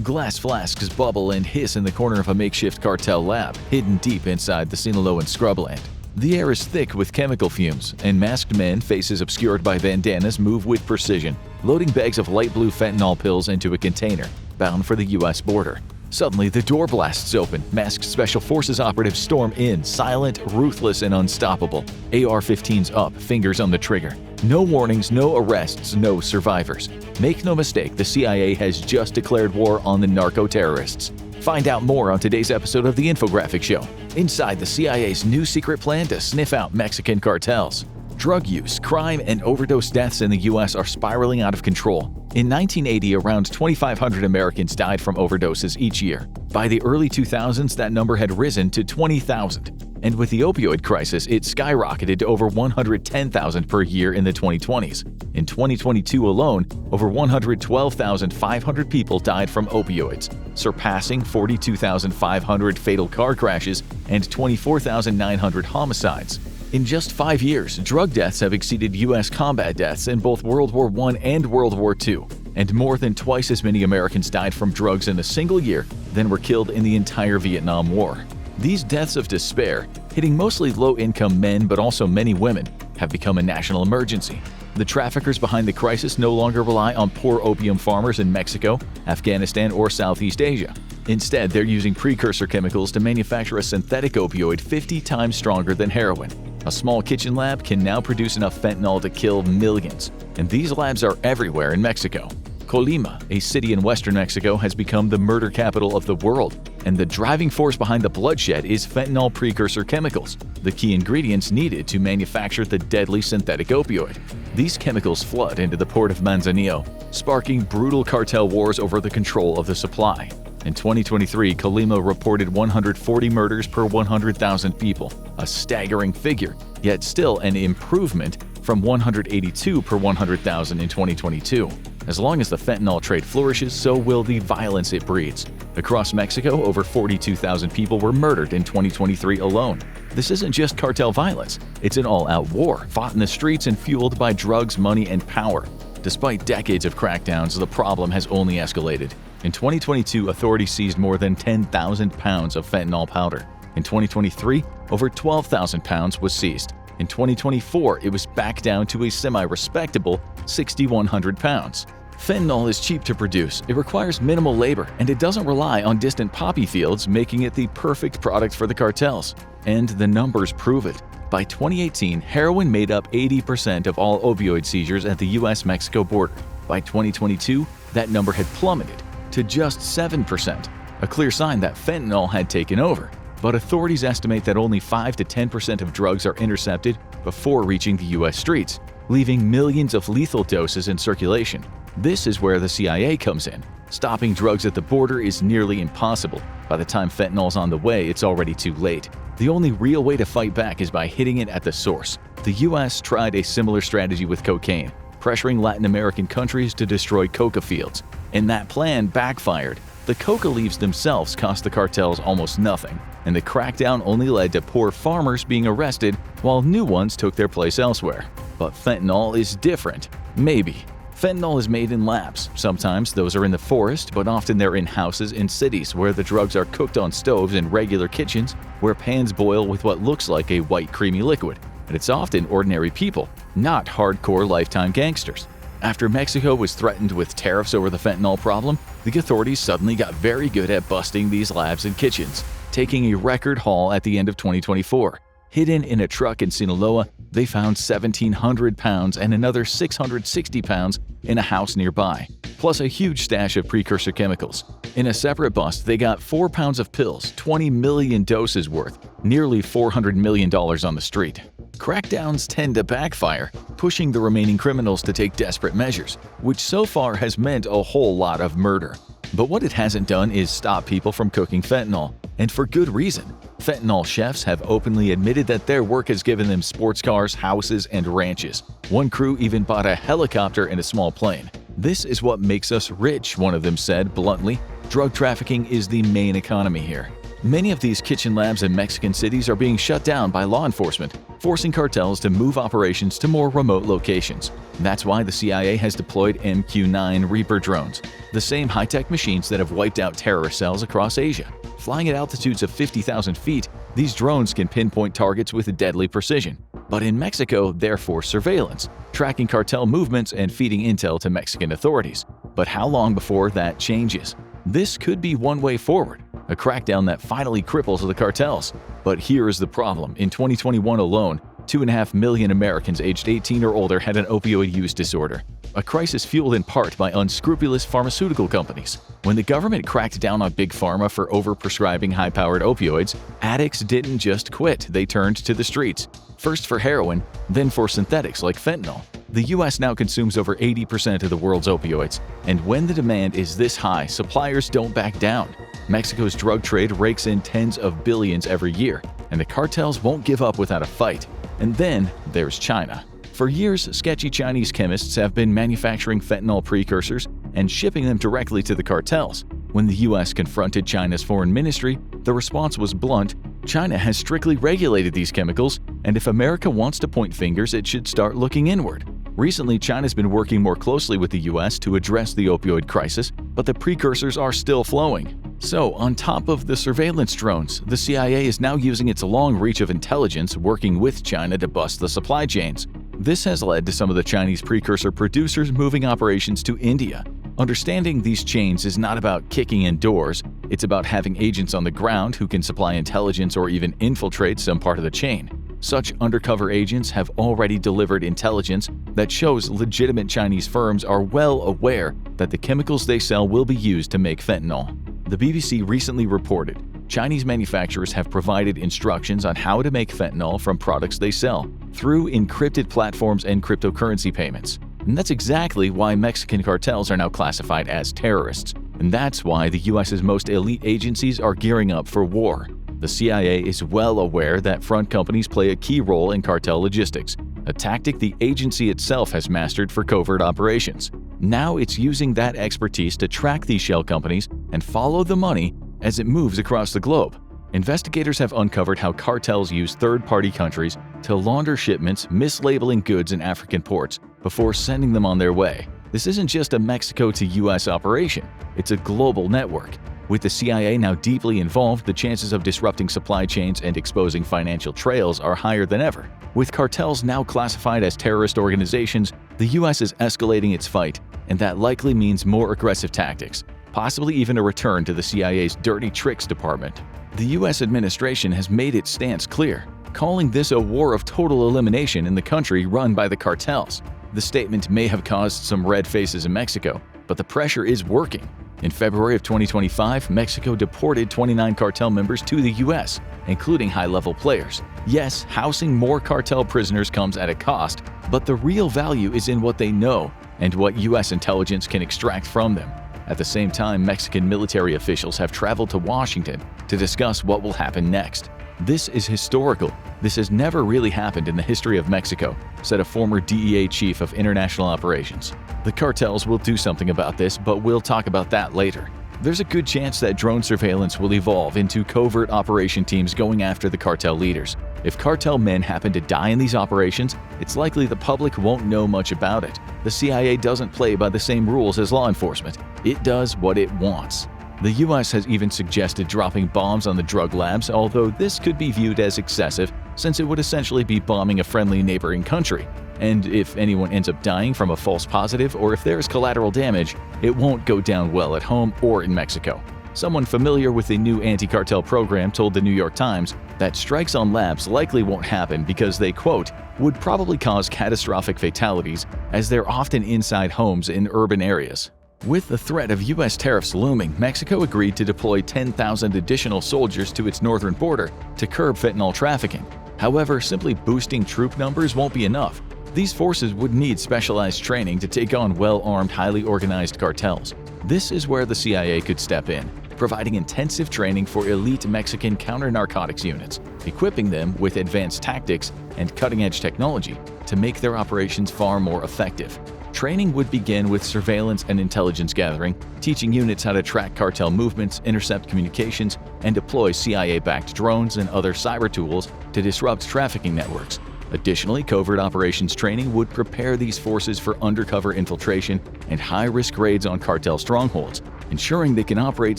Glass flasks bubble and hiss in the corner of a makeshift cartel lab, hidden deep inside the Sinaloan scrubland. The air is thick with chemical fumes, and masked men, faces obscured by bandanas, move with precision, loading bags of light blue fentanyl pills into a container, bound for the U.S. border. Suddenly, the door blasts open. Masked Special Forces operatives storm in, silent, ruthless, and unstoppable. AR-15s up, fingers on the trigger. No warnings, no arrests, no survivors. Make no mistake, the CIA has just declared war on the narco-terrorists. Find out more on today's episode of The Infographic Show. Inside the CIA's new secret plan to sniff out Mexican cartels. Drug use, crime, and overdose deaths in the U.S. are spiraling out of control. In 1980, around 2,500 Americans died from overdoses each year. By the early 2000s, that number had risen to 20,000. And with the opioid crisis, it skyrocketed to over 110,000 per year in the 2020s. In 2022 alone, over 112,500 people died from opioids, surpassing 42,500 fatal car crashes and 24,900 homicides. In just 5 years, drug deaths have exceeded U.S. combat deaths in both World War I and World War II, and more than twice as many Americans died from drugs in a single year than were killed in the entire Vietnam War. These deaths of despair, hitting mostly low-income men but also many women, have become a national emergency. The traffickers behind the crisis no longer rely on poor opium farmers in Mexico, Afghanistan, or Southeast Asia. Instead, they're using precursor chemicals to manufacture a synthetic opioid 50 times stronger than heroin. A small kitchen lab can now produce enough fentanyl to kill millions, and these labs are everywhere in Mexico. Colima, a city in western Mexico, has become the murder capital of the world, and the driving force behind the bloodshed is fentanyl precursor chemicals, the key ingredients needed to manufacture the deadly synthetic opioid. These chemicals flood into the port of Manzanillo, sparking brutal cartel wars over the control of the supply. In 2023, Colima reported 140 murders per 100,000 people, a staggering figure, yet still an improvement from 182 per 100,000 in 2022. As long as the fentanyl trade flourishes, so will the violence it breeds. Across Mexico, over 42,000 people were murdered in 2023 alone. This isn't just cartel violence, it's an all-out war, fought in the streets and fueled by drugs, money, and power. Despite decades of crackdowns, the problem has only escalated. In 2022, authorities seized more than 10,000 pounds of fentanyl powder. In 2023, over 12,000 pounds was seized. In 2024, it was back down to a semi-respectable 6,100 pounds. Fentanyl is cheap to produce, it requires minimal labor, and it doesn't rely on distant poppy fields, making it the perfect product for the cartels. And the numbers prove it. By 2018, heroin made up 80% of all opioid seizures at the U.S.-Mexico border. By 2022, that number had plummeted to just 7%, a clear sign that fentanyl had taken over. But authorities estimate that only 5 to 10% of drugs are intercepted before reaching the U.S. streets, leaving millions of lethal doses in circulation. This is where the CIA comes in. Stopping drugs at the border is nearly impossible. By the time fentanyl's on the way, it's already too late. The only real way to fight back is by hitting it at the source. The U.S. tried a similar strategy with cocaine, pressuring Latin American countries to destroy coca fields. And that plan backfired. The coca leaves themselves cost the cartels almost nothing, and the crackdown only led to poor farmers being arrested while new ones took their place elsewhere. But fentanyl is different. Maybe. Fentanyl is made in labs. Sometimes those are in the forest, but often they're in houses in cities where the drugs are cooked on stoves in regular kitchens where pans boil with what looks like a white creamy liquid. And it's often ordinary people, not hardcore lifetime gangsters. After Mexico was threatened with tariffs over the fentanyl problem, the authorities suddenly got very good at busting these labs and kitchens, taking a record haul at the end of 2024. Hidden in a truck in Sinaloa, they found 1,700 pounds and another 660 pounds in a house nearby, plus a huge stash of precursor chemicals. In a separate bust, they got 4 pounds of pills, 20 million doses worth, nearly $400 million on the street. Crackdowns tend to backfire, pushing the remaining criminals to take desperate measures, which so far has meant a whole lot of murder. But what it hasn't done is stop people from cooking fentanyl, and for good reason. Fentanyl chefs have openly admitted that their work has given them sports cars, houses, and ranches. One crew even bought a helicopter and a small plane. "This is what makes us rich," one of them said bluntly. "Drug trafficking is the main economy here." Many of these kitchen labs in Mexican cities are being shut down by law enforcement, forcing cartels to move operations to more remote locations. That's why the CIA has deployed MQ-9 Reaper drones, the same high-tech machines that have wiped out terrorist cells across Asia. Flying at altitudes of 50,000 feet, these drones can pinpoint targets with deadly precision. But in Mexico, they're for surveillance, tracking cartel movements and feeding intel to Mexican authorities. But how long before that changes? This could be one way forward, a crackdown that finally cripples the cartels. But here is the problem. In 2021 alone, 2.5 million Americans aged 18 or older had an opioid use disorder, a crisis fueled in part by unscrupulous pharmaceutical companies. When the government cracked down on Big Pharma for overprescribing high-powered opioids, addicts didn't just quit, they turned to the streets. First for heroin, then for synthetics like fentanyl. The US now consumes over 80% of the world's opioids, and when the demand is this high, suppliers don't back down. Mexico's drug trade rakes in tens of billions every year, and the cartels won't give up without a fight. And then there's China. For years, sketchy Chinese chemists have been manufacturing fentanyl precursors and shipping them directly to the cartels. When the US confronted China's foreign ministry, the response was blunt: China has strictly regulated these chemicals, and if America wants to point fingers, it should start looking inward. Recently, China's been working more closely with the US to address the opioid crisis, but the precursors are still flowing. So, on top of the surveillance drones, the CIA is now using its long reach of intelligence working with China to bust the supply chains. This has led to some of the Chinese precursor producers moving operations to India. Understanding these chains is not about kicking in doors, it's about having agents on the ground who can supply intelligence or even infiltrate some part of the chain. Such undercover agents have already delivered intelligence that shows legitimate Chinese firms are well aware that the chemicals they sell will be used to make fentanyl. The BBC recently reported Chinese manufacturers have provided instructions on how to make fentanyl from products they sell through encrypted platforms and cryptocurrency payments. And that's exactly why Mexican cartels are now classified as terrorists. And that's why the US's most elite agencies are gearing up for war. The CIA is well aware that front companies play a key role in cartel logistics, a tactic the agency itself has mastered for covert operations. Now it's using that expertise to track these shell companies and follow the money as it moves across the globe. Investigators have uncovered how cartels use third-party countries to launder shipments, mislabeling goods in African ports before sending them on their way. This isn't just a Mexico to US operation, it's a global network. With the CIA now deeply involved, the chances of disrupting supply chains and exposing financial trails are higher than ever. With cartels now classified as terrorist organizations, the US is escalating its fight, and that likely means more aggressive tactics, possibly even a return to the CIA's dirty tricks department. The US administration has made its stance clear, calling this a war of total elimination in the country run by the cartels. The statement may have caused some red faces in Mexico, but the pressure is working. In February of 2025, Mexico deported 29 cartel members to the US, including high-level players. Yes, housing more cartel prisoners comes at a cost, but the real value is in what they know and what US intelligence can extract from them. At the same time, Mexican military officials have traveled to Washington to discuss what will happen next. This is historical. This has never really happened in the history of Mexico, said a former DEA chief of international operations. The cartels will do something about this, but we'll talk about that later. There's a good chance that drone surveillance will evolve into covert operation teams going after the cartel leaders. If cartel men happen to die in these operations, it's likely the public won't know much about it. The CIA doesn't play by the same rules as law enforcement. It does what it wants. The US has even suggested dropping bombs on the drug labs, although this could be viewed as excessive since it would essentially be bombing a friendly neighboring country. And if anyone ends up dying from a false positive or if there's collateral damage, it won't go down well at home or in Mexico. Someone familiar with the new anti-cartel program told the New York Times that strikes on labs likely won't happen because they, quote, would probably cause catastrophic fatalities as they're often inside homes in urban areas. With the threat of US tariffs looming, Mexico agreed to deploy 10,000 additional soldiers to its northern border to curb fentanyl trafficking. However, simply boosting troop numbers won't be enough. These forces would need specialized training to take on well-armed, highly organized cartels. This is where the CIA could step in, providing intensive training for elite Mexican counter-narcotics units, equipping them with advanced tactics and cutting-edge technology to make their operations far more effective. Training would begin with surveillance and intelligence gathering, teaching units how to track cartel movements, intercept communications, and deploy CIA-backed drones and other cyber tools to disrupt trafficking networks. Additionally, covert operations training would prepare these forces for undercover infiltration and high-risk raids on cartel strongholds, ensuring they can operate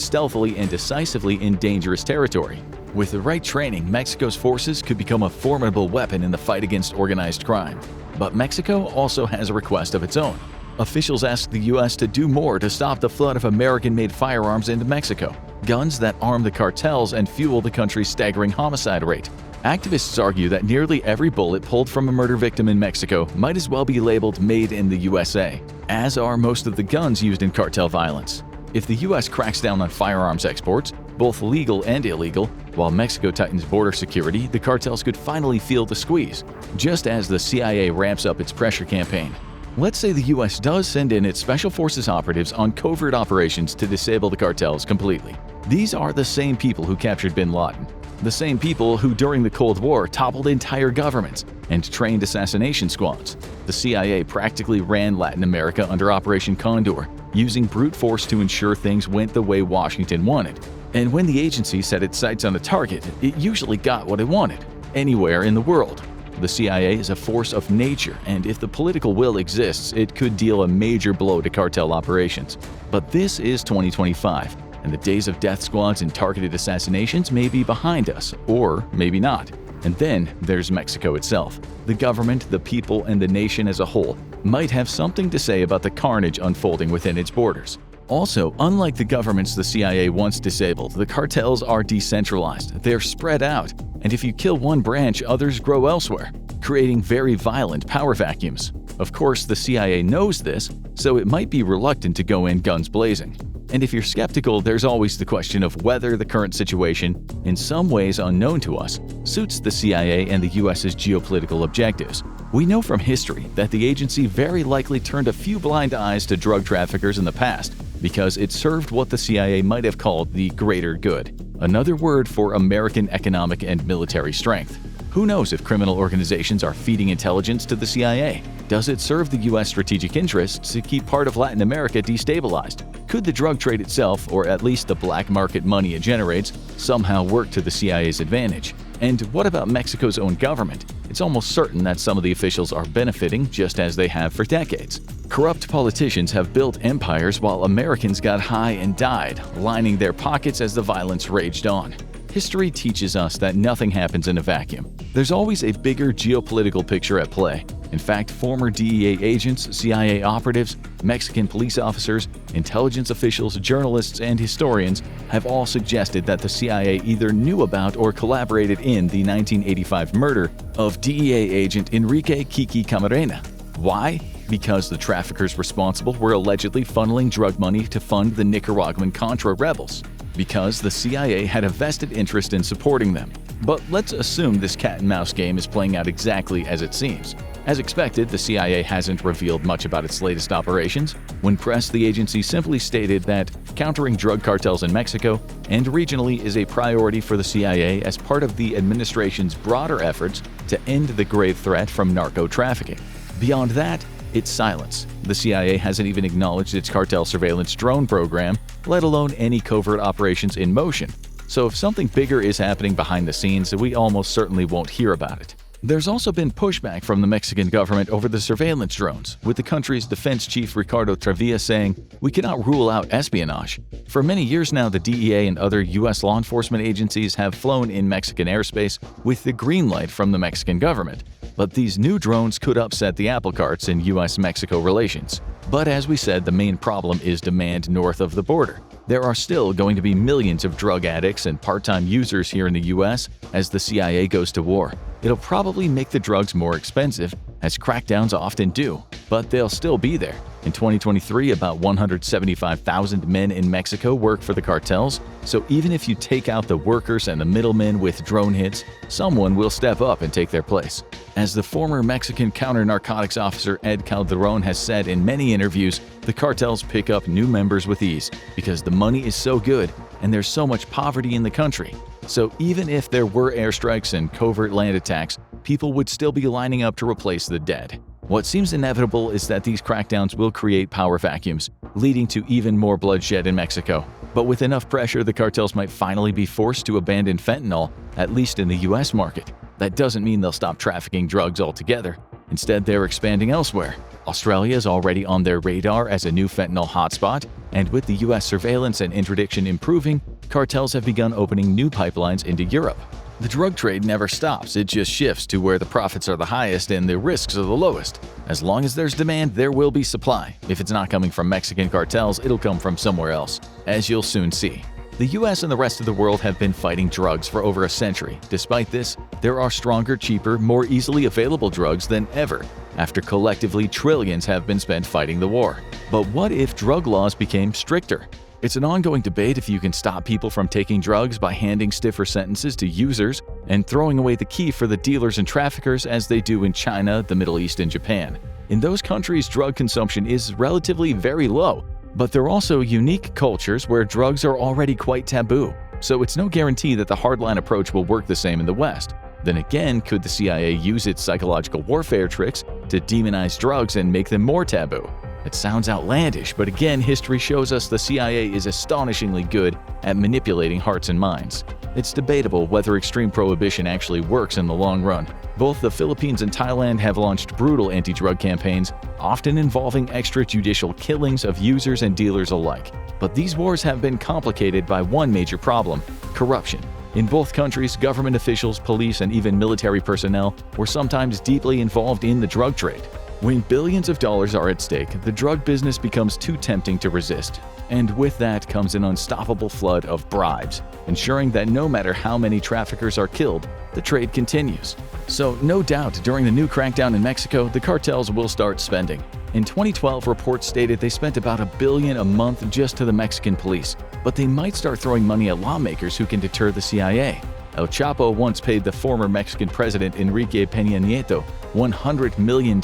stealthily and decisively in dangerous territory. With the right training, Mexico's forces could become a formidable weapon in the fight against organized crime. But Mexico also has a request of its own. Officials asked the U.S. to do more to stop the flood of American-made firearms into Mexico, guns that arm the cartels and fuel the country's staggering homicide rate. Activists argue that nearly every bullet pulled from a murder victim in Mexico might as well be labeled "Made in the USA," as are most of the guns used in cartel violence. If the U.S. cracks down on firearms exports, both legal and illegal, while Mexico tightens border security, the cartels could finally feel the squeeze, just as the CIA ramps up its pressure campaign. Let's say the U.S. does send in its Special Forces operatives on covert operations to disable the cartels completely. These are the same people who captured bin Laden, the same people who during the Cold War toppled entire governments and trained assassination squads. The CIA practically ran Latin America under Operation Condor, using brute force to ensure things went the way Washington wanted. And when the agency set its sights on a target, it usually got what it wanted, anywhere in the world. The CIA is a force of nature, and if the political will exists, it could deal a major blow to cartel operations. But this is 2025, and the days of death squads and targeted assassinations may be behind us, or maybe not. And then there's Mexico itself. The government, the people, and the nation as a whole might have something to say about the carnage unfolding within its borders. Also, unlike the governments the CIA once disabled, the cartels are decentralized. They're spread out, and if you kill one branch, others grow elsewhere, creating very violent power vacuums. Of course, the CIA knows this, so it might be reluctant to go in guns blazing. And if you're skeptical, there's always the question of whether the current situation, in some ways unknown to us, suits the CIA and the US's geopolitical objectives. We know from history that the agency very likely turned a few blind eyes to drug traffickers in the past because it served what the CIA might have called the greater good, another word for American economic and military strength. Who knows if criminal organizations are feeding intelligence to the CIA? Does it serve the U.S. strategic interests to keep part of Latin America destabilized? Could the drug trade itself, or at least the black market money it generates, somehow work to the CIA's advantage? And what about Mexico's own government? It's almost certain that some of the officials are benefiting just as they have for decades. Corrupt politicians have built empires while Americans got high and died, lining their pockets as the violence raged on. History teaches us that nothing happens in a vacuum. There's always a bigger geopolitical picture at play. In fact, former DEA agents, CIA operatives, Mexican police officers, intelligence officials, journalists, and historians have all suggested that the CIA either knew about or collaborated in the 1985 murder of DEA agent Enrique "Kiki" Camarena. Why? Because the traffickers responsible were allegedly funneling drug money to fund the Nicaraguan Contra rebels. Because the CIA had a vested interest in supporting them. But let's assume this cat-and-mouse game is playing out exactly as it seems. As expected, the CIA hasn't revealed much about its latest operations. When pressed, the agency simply stated that countering drug cartels in Mexico and regionally is a priority for the CIA as part of the administration's broader efforts to end the grave threat from narco-trafficking. Beyond that, it's silence. The CIA hasn't even acknowledged its cartel surveillance drone program, let alone any covert operations in motion. So if something bigger is happening behind the scenes, we almost certainly won't hear about it. There's also been pushback from the Mexican government over the surveillance drones, with the country's defense chief Ricardo Travilla saying, "We cannot rule out espionage." For many years now, the DEA and other U.S. law enforcement agencies have flown in Mexican airspace with the green light from the Mexican government. But these new drones could upset the apple carts in U.S.-Mexico relations. But as we said, the main problem is demand north of the border. There are still going to be millions of drug addicts and part-time users here in the U.S. as the CIA goes to war. It'll probably make the drugs more expensive, as crackdowns often do, but they'll still be there. In 2023, about 175,000 men in Mexico work for the cartels, so even if you take out the workers and the middlemen with drone hits, someone will step up and take their place. As the former Mexican counter-narcotics officer Ed Calderon has said in many interviews, the cartels pick up new members with ease because the money is so good and there's so much poverty in the country. So even if there were airstrikes and covert land attacks, people would still be lining up to replace the dead. What seems inevitable is that these crackdowns will create power vacuums, leading to even more bloodshed in Mexico. But with enough pressure, the cartels might finally be forced to abandon fentanyl, at least in the US market. That doesn't mean they'll stop trafficking drugs altogether. Instead, they're expanding elsewhere. Australia is already on their radar as a new fentanyl hotspot, and with the US surveillance and interdiction improving, cartels have begun opening new pipelines into Europe. The drug trade never stops, it just shifts to where the profits are the highest and the risks are the lowest. As long as there's demand, there will be supply. If it's not coming from Mexican cartels, it'll come from somewhere else, as you'll soon see. The US and the rest of the world have been fighting drugs for over a century. Despite this, there are stronger, cheaper, more easily available drugs than ever, after collectively trillions have been spent fighting the war. But what if drug laws became stricter? It's an ongoing debate if you can stop people from taking drugs by handing stiffer sentences to users and throwing away the key for the dealers and traffickers as they do in China, the Middle East, and Japan. In those countries, drug consumption is relatively very low, but there are also unique cultures where drugs are already quite taboo. So it's no guarantee that the hardline approach will work the same in the West. Then again, could the CIA use its psychological warfare tricks to demonize drugs and make them more taboo? It sounds outlandish, but again, history shows us the CIA is astonishingly good at manipulating hearts and minds. It's debatable whether extreme prohibition actually works in the long run. Both the Philippines and Thailand have launched brutal anti-drug campaigns, often involving extrajudicial killings of users and dealers alike. But these wars have been complicated by one major problem: corruption. In both countries, government officials, police, and even military personnel were sometimes deeply involved in the drug trade. When billions of dollars are at stake, the drug business becomes too tempting to resist. And with that comes an unstoppable flood of bribes, ensuring that no matter how many traffickers are killed, the trade continues. So no doubt, during the new crackdown in Mexico, the cartels will start spending. In 2012, reports stated they spent about $1 billion a month just to the Mexican police, but they might start throwing money at lawmakers who can deter the CIA. El Chapo once paid the former Mexican president Enrique Peña Nieto $100 million.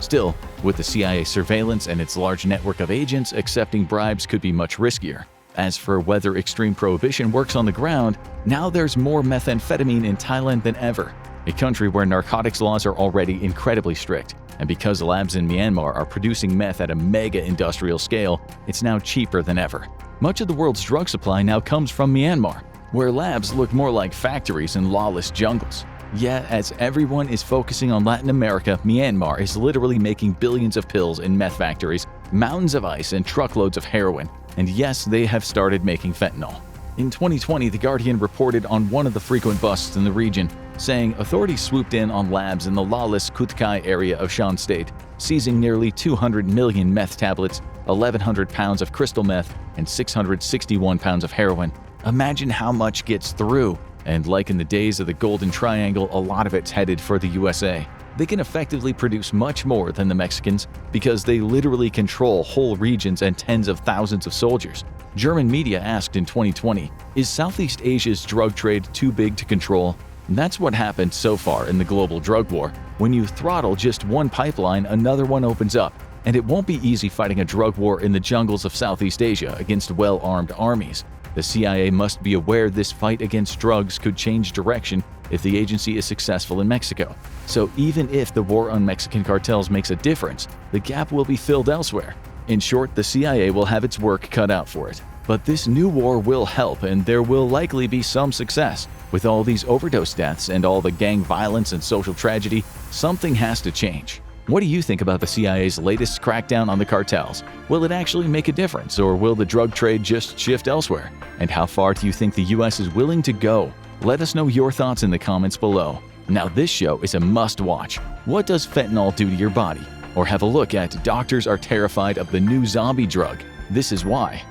Still, with the CIA surveillance and its large network of agents, accepting bribes could be much riskier. As for whether extreme prohibition works on the ground, now there's more methamphetamine in Thailand than ever, a country where narcotics laws are already incredibly strict. And because labs in Myanmar are producing meth at a mega industrial scale, it's now cheaper than ever. Much of the world's drug supply now comes from Myanmar, where labs look more like factories in lawless jungles. Yet, as everyone is focusing on Latin America, Myanmar is literally making billions of pills in meth factories, mountains of ice, and truckloads of heroin. And yes, they have started making fentanyl. In 2020, The Guardian reported on one of the frequent busts in the region, saying authorities swooped in on labs in the lawless Kutkai area of Shan State, seizing nearly 200 million meth tablets, 1,100 pounds of crystal meth, and 661 pounds of heroin. Imagine how much gets through. And like in the days of the Golden Triangle, a lot of it's headed for the USA. They can effectively produce much more than the Mexicans because they literally control whole regions and tens of thousands of soldiers. German media asked in 2020, "Is Southeast Asia's drug trade too big to control?" And that's what happened so far in the global drug war. When you throttle just one pipeline, another one opens up. And it won't be easy fighting a drug war in the jungles of Southeast Asia against well-armed armies. The CIA must be aware this fight against drugs could change direction if the agency is successful in Mexico. So even if the war on Mexican cartels makes a difference, the gap will be filled elsewhere. In short, the CIA will have its work cut out for it. But this new war will help, and there will likely be some success. With all these overdose deaths and all the gang violence and social tragedy, something has to change. What do you think about the CIA's latest crackdown on the cartels? Will it actually make a difference, or will the drug trade just shift elsewhere? And how far do you think the US is willing to go? Let us know your thoughts in the comments below. Now this show is a must-watch. What does fentanyl do to your body? Or have a look at Doctors Are Terrified of the New Zombie Drug. This is why.